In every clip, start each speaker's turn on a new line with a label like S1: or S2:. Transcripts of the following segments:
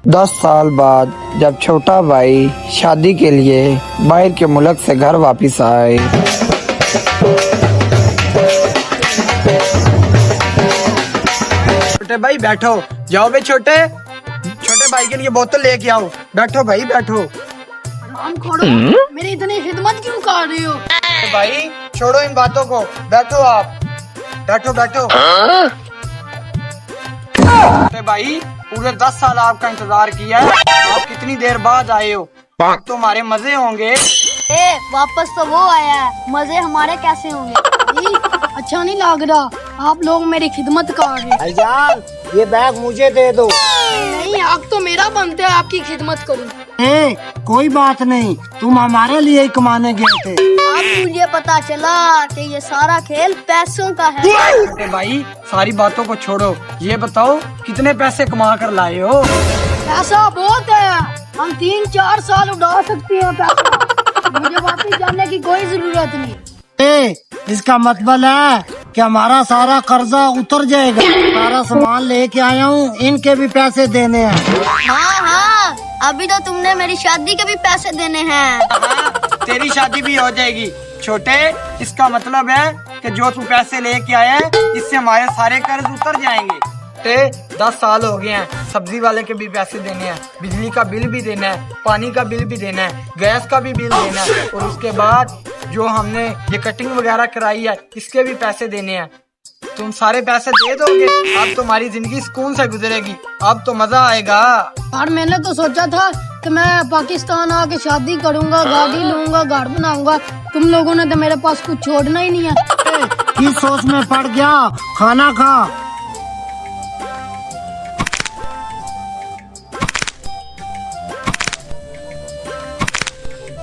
S1: 10 साल बाद जब छोटा भाई शादी के लिए बाहर के मुल्क से घर वापस आए, छोटे भाई बैठो। जाओ बे छोटे भाई के लिए बोतल लेके आओ। बैठो भाई बैठो।
S2: मेरी इतनी खिदमत क्यों कर रही हो?
S1: भाई छोड़ो इन बातों को, बैठो आप, बैठो बैठो। छोटे भाई पूरे 10 साल आपका इंतजार किया है, आप कितनी देर बाद आए हो? अब तो हमारे मजे होंगे।
S2: वापस तो वो आया है, मजे हमारे कैसे होंगे? अच्छा नहीं लग रहा, आप लोग मेरी खिदमत कर रहे हैं।
S3: भाईजान ये बैग मुझे दे दो।
S2: नहीं, हक तो मेरा बनता है आपकी खिदमत करूं।
S3: कोई बात नहीं, तुम हमारे लिए ही कमाने गए थे।
S2: अब मुझे पता चला कि ये सारा खेल पैसों का है।
S1: छोटे भाई सारी बातों को छोड़ो, ये बताओ कितने पैसे कमा कर लाए हो?
S2: पैसा बहुत है, हम 3-4 साल उड़ा सकते हैं पैसा। मुझे वापस जाने की कोई जरूरत नहीं।
S3: इसका मतलब है कि हमारा सारा कर्जा उतर जाएगा। सारा सामान लेके आया हूँ, इनके भी पैसे देने हैं।
S2: हाँ, अभी तो तुमने मेरी शादी के भी पैसे देने हैं।
S1: हाँ, तेरी शादी भी हो जाएगी। छोटे इसका मतलब है कि जो तू पैसे लेके आया है, इससे हमारे सारे कर्ज उतर जाएंगे। 10 साल हो गए हैं, सब्जी वाले के भी पैसे देने हैं, बिजली का बिल भी देना है, पानी का बिल भी देना है, गैस का भी बिल देना है, और उसके बाद जो हमने ये कटिंग वगैरह कराई है इसके भी पैसे देने हैं। तुम सारे पैसे दे दोगे, अब तुम्हारी जिंदगी सुकून से गुजरेगी, अब तो मजा आएगा।
S2: और मैंने तो सोचा था कि मैं पाकिस्तान आके शादी करूंगा, गाड़ी लूंगा, घर बनाऊंगा। तुम लोगों ने तो मेरे पास कुछ छोड़ना ही नहीं है।
S3: किस सोच में पड़ गया? खाना खा।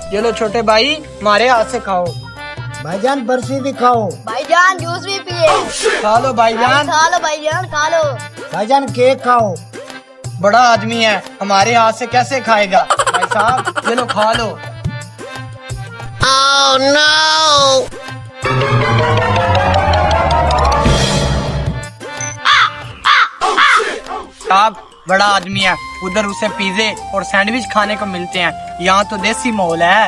S1: चलो छोटे भाई हमारे हाथ से खाओ।
S3: भाईजान बर्फी भी खाओ।
S2: भाईजान जूस भी पिए।
S1: खा लो भाईजान।
S2: खा लो भाईजान, खा लो।
S3: भाईजान केक खाओ।
S1: बड़ा आदमी है, हमारे हाथ से कैसे खाएगा? भाई साहब चलो खा लो।
S2: Oh, no!
S1: साहब बड़ा आदमी है, उधर उसे पिज़्ज़े और सैंडविच खाने को मिलते हैं, यहाँ तो देसी माहौल है।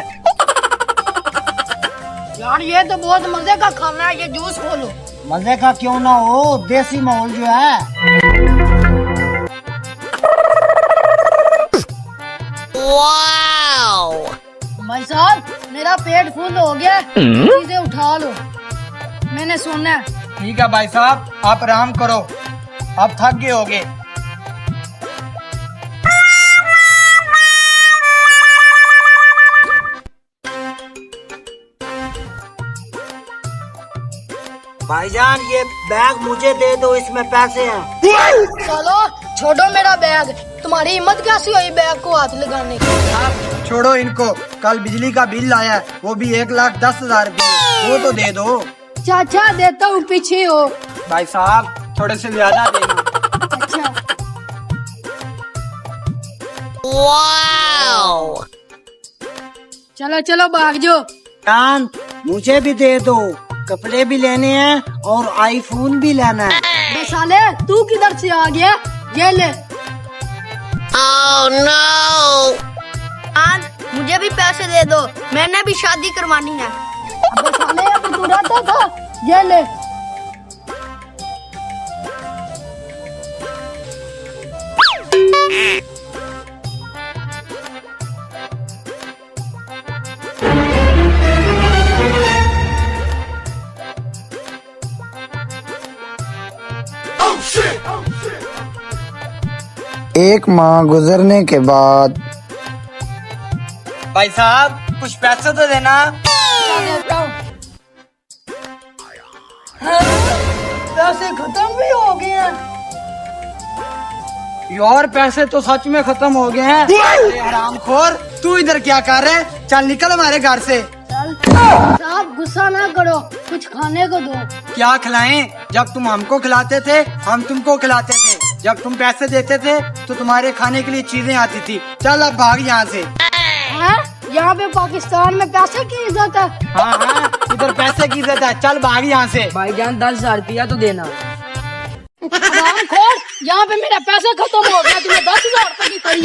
S2: यार ये तो बहुत मजे का खाना है, ये जूस खोलो।
S3: मजे का क्यों ना हो, देसी माहौल जो है।
S2: भाई साहब मेरा पेट फुल हो गया, चीजें उठा लो, मैंने सोना है।
S1: ठीक है भाई साहब आप आराम करो, आप थक गए होगे।
S3: भाईजान ये बैग मुझे दे दो, इसमें पैसे हैं।
S2: चलो छोड़ो मेरा बैग, तुम्हारी हिम्मत कैसी हुई बैग को हाथ लगाने की?
S1: आप छोड़ो इनको, कल बिजली का बिल आया वो भी 1,10,000 रुपये, वो तो दे दो।
S2: चाचा देता हूँ, पीछे हो।
S1: भाई साहब थोड़े से ज्यादा देना।
S2: अच्छा चलो चलो भाग जाओ।
S3: कान मुझे भी दे दो, कपड़े भी लेने हैं और आईफोन भी लेना है।
S2: बे साले तू किधर से आ गया? ये ले। मुझे भी पैसे दे दो, मैंने भी शादी करवानी है। अबे साले अब तू रहता था, ये ले।
S1: एक माह गुजरने के बाद भाई साहब कुछ पैसे तो देना।
S2: पैसे खत्म भी हो गए हैं।
S1: यार पैसे तो सच में खत्म हो गए हैं। अरे हरामखोर तू इधर क्या कर रहा है? चल निकल हमारे घर से।
S2: साहब गुस्सा ना करो, कुछ खाने को दो।
S1: क्या खिलाएं? जब तुम हमको खिलाते थे हम तुमको खिलाते थे, जब तुम पैसे देते थे तो तुम्हारे खाने के लिए चीजें आती थी। चल अब भाग यहाँ से।
S2: यहाँ पे पाकिस्तान में पैसे की इज्जत है।
S1: हाँ इधर पैसे की इज्जत है, चल भाग यहाँ से।
S4: भाईजान 10,000 रुपया तो देना।
S2: हरामखोर यहाँ पे मेरा पैसा खत्म हो गया, तुम्हें 10,000 रुपए की खड़ी